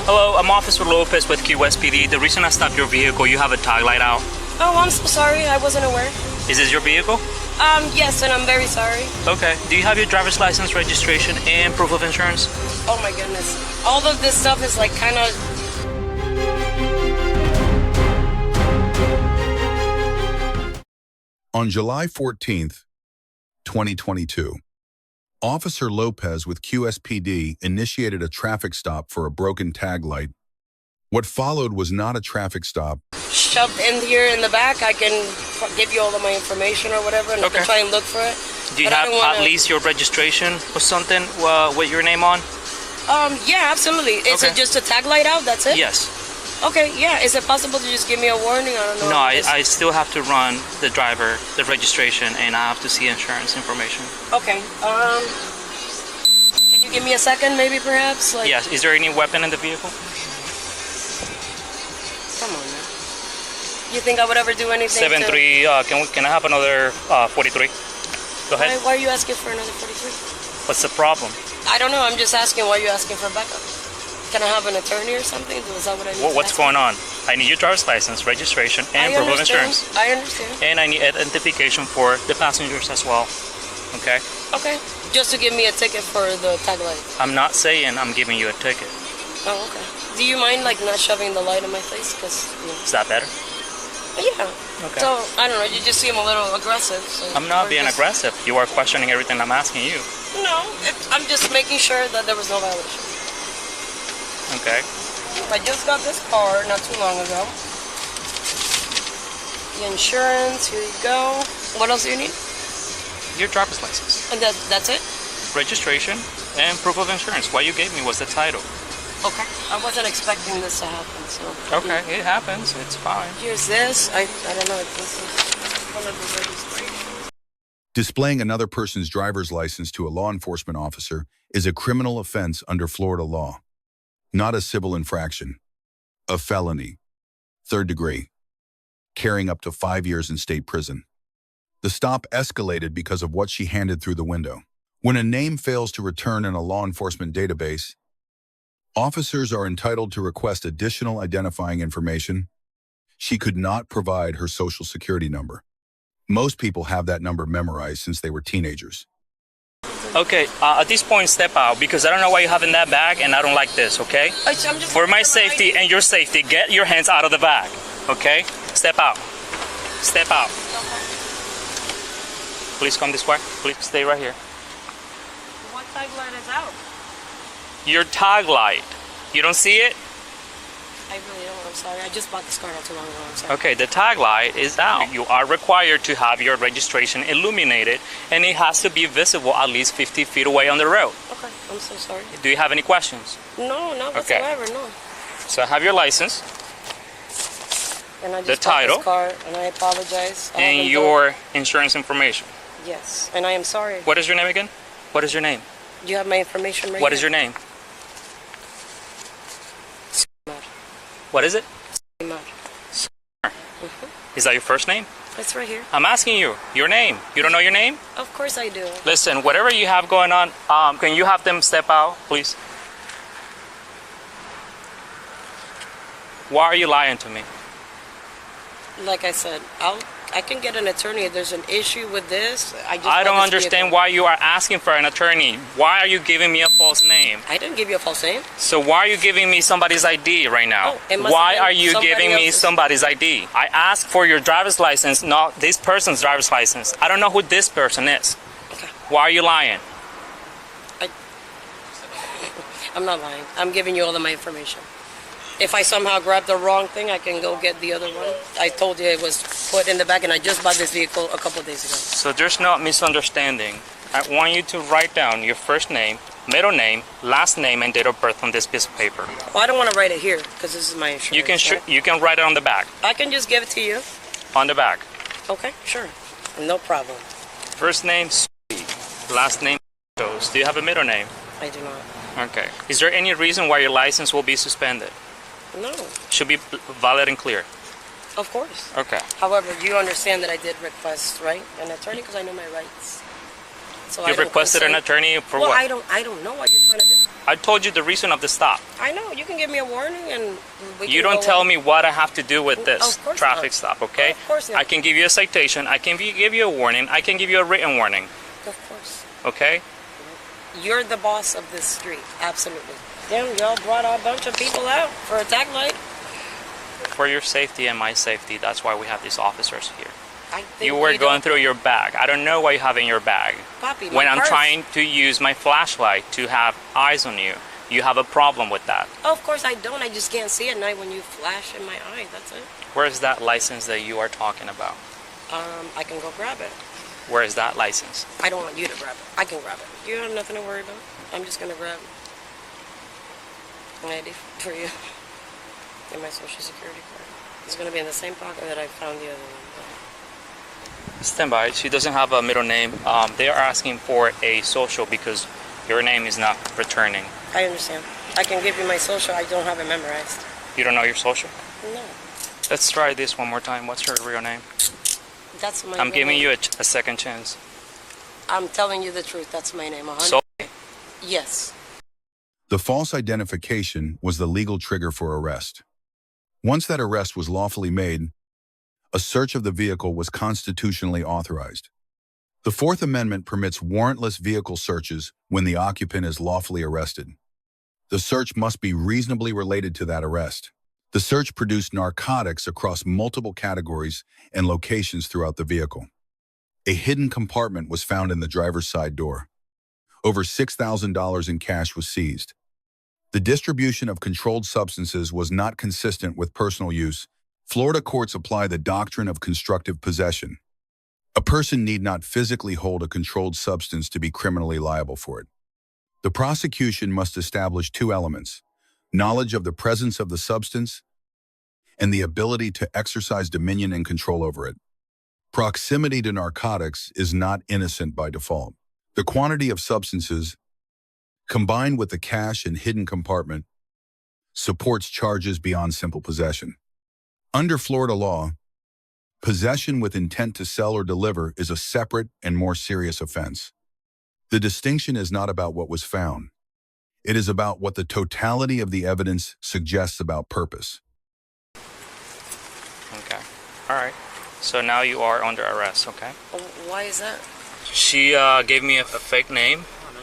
Hello, I'm Officer Lopez with QSPD. The reason I stopped your vehicle, you have a tag light out. Oh, I'm so sorry. I wasn't aware. Is this your vehicle? Yes, and I'm very sorry. Okay. Do you have your driver's license, registration, and proof of insurance? Oh my goodness. All of this stuff is like kind of... On July 14th, 2022, Officer Lopez with QSPD initiated a traffic stop for a broken tag light. What followed was not a traffic stop. Shoved in here in the back, I can give you all of my information or whatever, and I can try and look for it. Do you have at least your registration or something with your name on? Yeah, absolutely. Is it just a tag light out? That's it? Yes. Okay, yeah. Is it possible to just give me a warning? I don't know. No, I still have to run the driver, the registration, and I have to see insurance information. Okay. Can you give me a second, maybe, perhaps? Like... Yes. Is there any weapon in the vehicle? Come on, man. You think I would ever do anything? 7-3. Can I have another 43? Go ahead. Why are you asking for another 43? What's the problem? I don't know. I'm just asking why you're asking for backup. Can I have an attorney or something? Is that what I need? What's going on? I need your driver's license, registration, and proof of insurance. I understand. And I need identification for the passengers as well. Okay? Okay. Just to give me a ticket for the tag light. I'm not saying I'm giving you a ticket. Oh, okay. Do you mind like not shoving the light in my face? Is that better? Yeah. Okay. So, I don't know, you just seem a little aggressive. So I'm not being aggressive. You are questioning everything I'm asking you. No, I'm just making sure that there was no violation. Okay. I just got this car not too long ago. The insurance, here you go. What else do you need? Your driver's license. And that's it? Registration and proof of insurance. What you gave me was the title. Okay. I wasn't expecting this to happen, so... Okay, it happens. It's fine. Here's this. I don't know if this is one of the registrations. Displaying another person's driver's license to a law enforcement officer is a criminal offense under Florida law, not a civil infraction. A felony, 3rd degree, carrying up to 5 years in state prison. The stop escalated because of what she handed through the window. When a name fails to return in a law enforcement database, officers are entitled to request additional identifying information. She could not provide her social security number. Most people have that number memorized since they were teenagers. Okay, at this point, step out, because I don't know why you have in that bag, and I don't like this, okay? For my safety and your safety, get your hands out of the bag, okay? Step out. Step out. Please come this way. Please stay right here. What tag light is out? Your tag light. You don't see it? I really don't. I'm sorry. I just bought this car not too long ago. I'm sorry. Okay, the tag light is out. You are required to have your registration illuminated, and it has to be visible at least 50 feet away on the road. Okay, I'm so sorry. Do you have any questions? No, not whatsoever, no. So I have your license, and I just the title, this car, and I apologize. and your insurance information. Yes, and I am sorry. What is your name again? What is your name? You have my information right here. What is your name? What is it? Is that your first name? It's right here. I'm asking you, your name. You don't know your name? Of course I do. Listen, whatever you have going on, can you have them step out, please? Why are you lying to me? Like I said, I can get an attorney if there's an issue with this. I don't understand why you are asking for an attorney. Why are you giving me a false name? I didn't give you a false name. So why are you giving me somebody's ID right now? Why are you giving me somebody's ID? I asked for your driver's license, not this person's driver's license. I don't know who this person is. Okay. Why are you lying? I'm not lying. I'm giving you all of my information. If I somehow grab the wrong thing, I can go get the other one. I told you it was put in the back, and I just bought this vehicle a couple of days ago. So there's no misunderstanding. I want you to write down your first name, middle name, last name, and date of birth on this piece of paper. Well, I don't want to write it here, because this is my insurance. You can write it on the back. I can just give it to you. On the back. Okay, sure. No problem. First name, last name, Jones. Do you have a middle name? I do not. Okay. Is there any reason why your license will be suspended? No. Should be valid and clear. Of course. Okay. However, you understand that I did request, right, an attorney because I know my rights. So you requested an attorney for what? I don't know what you're trying to do. I told you the reason of the stop. I know. You can give me a warning and we can You don't go tell on. me what I have to do with this Of course traffic not. stop, okay? Of course not. I can give you a citation. I can give you a warning. I can give you a written warning, Of course. okay? You're the boss of this street. Absolutely. Damn, y'all brought a bunch of people out for a tag light. For your safety and my safety, that's why we have these officers here. I think You were don't- going through your bag. I don't know what you have in your bag. Poppy, my When I'm purse. trying to use my flashlight to have eyes on you, you have a problem with that. Oh, of course I don't. I just can't see at night when you flash in my eye. That's it. Where is that license that you are talking about? I can go grab it. Where is that license? I don't want you to grab it. I can grab it. You have nothing to worry about. I'm just gonna grab my ID for you and my social security card. It's gonna be in the same pocket that I found the other one. Stand by. She doesn't have a middle name. They are asking for a social because your name is not returning. I understand. I can give you my social. I don't have it memorized. You don't know your social? No, Let's try this one more time. What's your real name? that's my. I'm real giving name. you a second chance. I'm telling you the truth. That's my name. 100. So, Yes. The false identification was the legal trigger for arrest. Once that arrest was lawfully made, a search of the vehicle was constitutionally authorized. The Fourth Amendment permits warrantless vehicle searches when the occupant is lawfully arrested. The search must be reasonably related to that arrest. The search produced narcotics across multiple categories and locations throughout the vehicle. A hidden compartment was found in the driver's side door. Over $6,000 in cash was seized. The distribution of controlled substances was not consistent with personal use. Florida courts apply the doctrine of constructive possession. A person need not physically hold a controlled substance to be criminally liable for it. The prosecution must establish two elements: knowledge of the presence of the substance and the ability to exercise dominion and control over it. Proximity to narcotics is not innocent by default. The quantity of substances, combined with the cash and hidden compartment, supports charges beyond simple possession. Under Florida law, possession with intent to sell or deliver is a separate and more serious offense. The distinction is not about what was found. It is about what the totality of the evidence suggests about purpose. okay. All right. So now you are under arrest, okay? Why is that? She gave me a fake name. Oh, no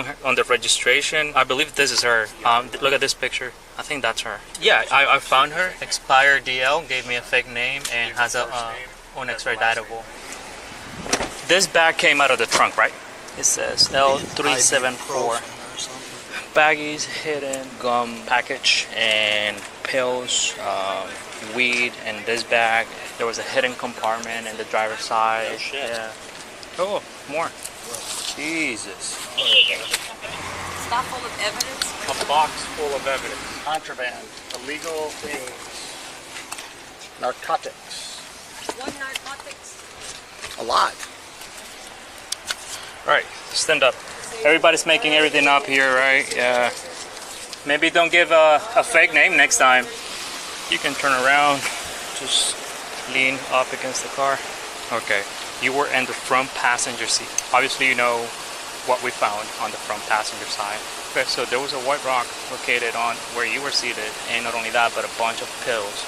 kidding. On the registration. I believe this is her. Look at this picture. I think that's her. Yeah, I found her. Expired DL gave me a fake name and has a unextraditable. This bag came out of the trunk, right? It says L374. Baggies, hidden gum package, and pills, weed, and this bag. There was a hidden compartment in the driver's side. Oh, shit. Yeah. Oh, more. Jesus. Stop full of evidence. A box full of evidence. Contraband. Illegal things. Narcotics. What narcotics? A lot. All right, stand up. Everybody's making everything up here, right? Yeah. Maybe don't give a fake name next time. You can turn around. Just lean up against the car. Okay. You were in the front passenger seat. Obviously, you know what we found on the front passenger side. Okay, so there was a white rock located on where you were seated, and not only that, but a bunch of pills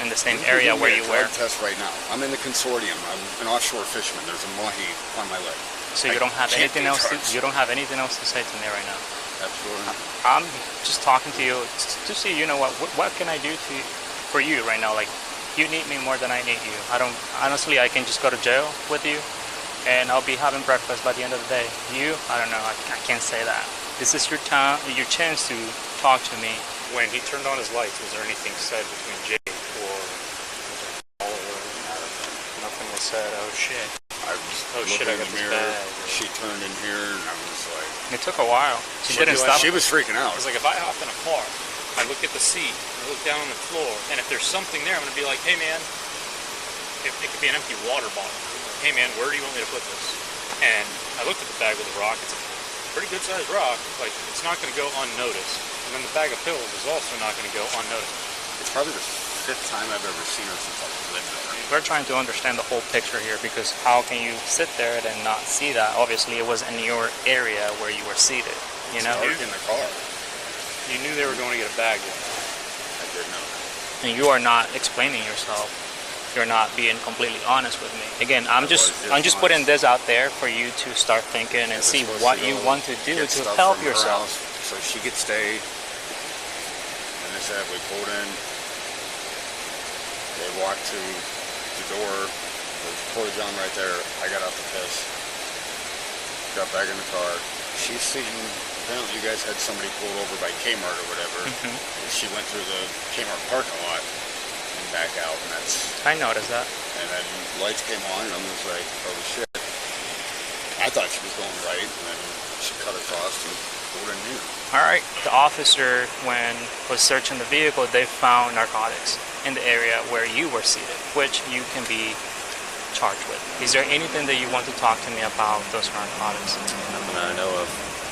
in the same area where you were. Test right now. I'm in the consortium. I'm an offshore fisherman. There's a mahi on my leg. So you don't have can't anything be else. charged. You don't have anything else to say to me right now. Absolutely not. I'm just talking to you to see, you know, what can I do for you right now? Like, you need me more than I need you. Honestly, I can just go to jail with you and I'll be having breakfast by the end of the day. You, I don't know, I can't say that. This is your time, your chance to talk to me. When he turned on his lights, was there anything said between Jake or nothing was said? Oh shit. I was Oh, looking shit, I in got the this mirror. bag. She turned in here, and I was like, It took a while. She didn't stop. She was freaking out. I was like, if I hop in a car, I look at the seat, I look down on the floor, and if there's something there, I'm gonna be like, hey man, it could be an empty water bottle. Hey man, where do you want me to put this? And I looked at the bag with the rock. It's a pretty good sized rock. Like, it's not gonna go unnoticed. And then the bag of pills is also not gonna go unnoticed. It's probably the 5th time I've ever seen her since I've lived there. We're trying to understand the whole picture here, because how can you sit there and not see that? Obviously, it was in your area where you were seated, you know? Parked in the car. You knew they were going to get a bag. I did know. And you are not explaining yourself. You're not being completely honest with me. Again, I'm just putting this out there for you to start thinking and see what you want to do to help yourself. So she could stay. And they said we pulled in. They walked to the door. There's portage on right there. I got out the piss. Got back in the car. She's seen. Apparently, you guys had somebody pulled over by Kmart or whatever. And she went through the Kmart parking lot and back out, and that's. I noticed that. And then lights came on, and I was like, "Oh shit!" I thought she was going right, and then she cut across and pulled in here. All right. The officer, when was searching the vehicle, they found narcotics in the area where you were seated, which you can be charged with. Is there anything that you want to talk to me about those narcotics? Nothing I know of.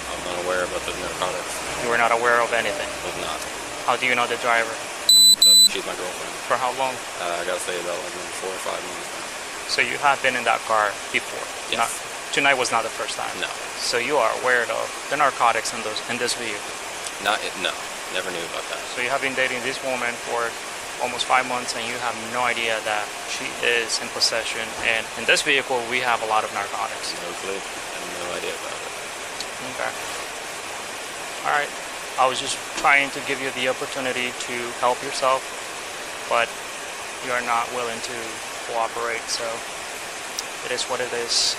I'm not aware about the narcotics. You were not aware of anything? Was not. How do you know the driver? She's my girlfriend. For how long? I gotta say about like maybe 4 or 5 months now. So you have been in that car before? Yes. Tonight was not the first time? No. So you are aware of the narcotics in this vehicle? No. Never knew about that. So you have been dating this woman for almost 5 months, and you have no idea that she is in possession. And in this vehicle, we have a lot of narcotics. No clue. I have no idea about it. Okay. All right. I was just trying to give you the opportunity to help yourself, but you are not willing to cooperate, so it is what it is.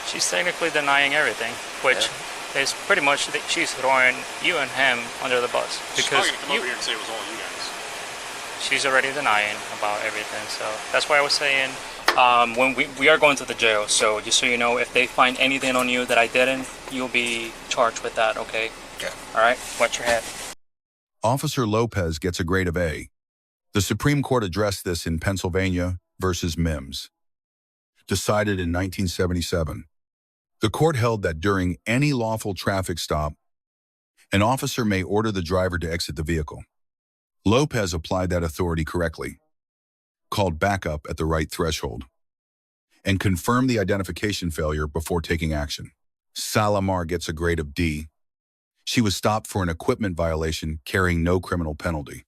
She's technically denying everything, which is pretty much she's throwing you and him under the bus. Because she's not going to come over here and say it was all you guys. She's already denying about everything, so that's why I was saying when we are going to the jail, so just so you know, if they find anything on you that I didn't, you'll be charged with that, okay? Okay. All right, watch your head. Officer Lopez gets a grade of A. The Supreme Court addressed this in Pennsylvania versus Mims. Decided in 1977. The court held that during any lawful traffic stop, an officer may order the driver to exit the vehicle. Lopez applied that authority correctly, called backup at the right threshold, and confirmed the identification failure before taking action. Salamar gets a grade of D. She was stopped for an equipment violation carrying no criminal penalty.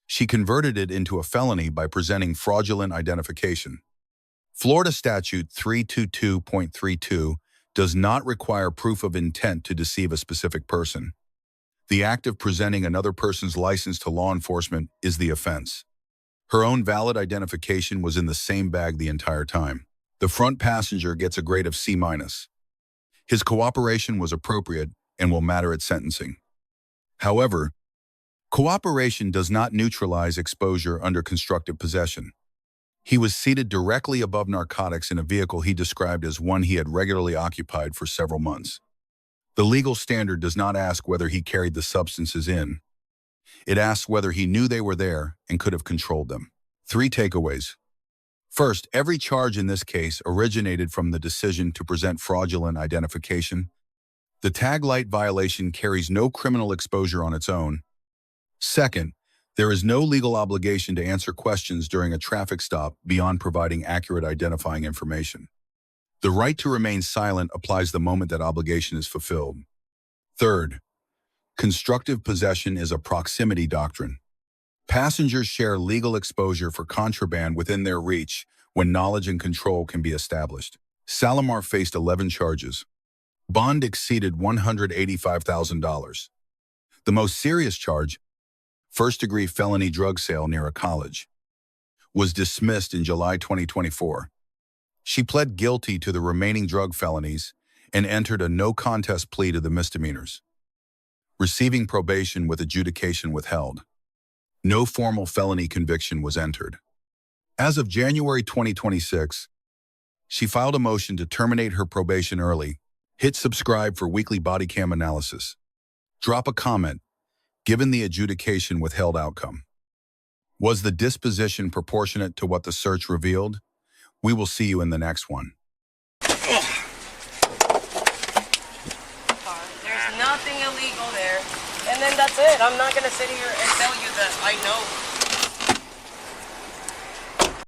She converted it into a felony by presenting fraudulent identification. Florida Statute 322.32 does not require proof of intent to deceive a specific person. The act of presenting another person's license to law enforcement is the offense. Her own valid identification was in the same bag the entire time. The front passenger gets a grade of C-. His cooperation was appropriate and will matter at sentencing. However, cooperation does not neutralize exposure under constructive possession. He was seated directly above narcotics in a vehicle he described as one he had regularly occupied for several months. The legal standard does not ask whether he carried the substances in. It asks whether he knew they were there and could have controlled them. 3 takeaways. First, every charge in this case originated from the decision to present fraudulent identification. The tag light violation carries no criminal exposure on its own. Second, there is no legal obligation to answer questions during a traffic stop beyond providing accurate identifying information. The right to remain silent applies the moment that obligation is fulfilled. Third, constructive possession is a proximity doctrine. Passengers share legal exposure for contraband within their reach when knowledge and control can be established. Salamar faced 11 charges. Bond exceeded $185,000. The most serious charge, first-degree felony drug sale near a college, was dismissed in July 2024. She pled guilty to the remaining drug felonies and entered a no-contest plea to the misdemeanors, receiving probation with adjudication withheld. No formal felony conviction was entered. As of January 2026, she filed a motion to terminate her probation early. Hit subscribe for weekly Bodycam analysis. Drop a comment, given the adjudication withheld outcome. Was the disposition proportionate to what the search revealed? We will see you in the next one. There's nothing illegal there. And then that's it. I'm not going to sit here and tell you that I know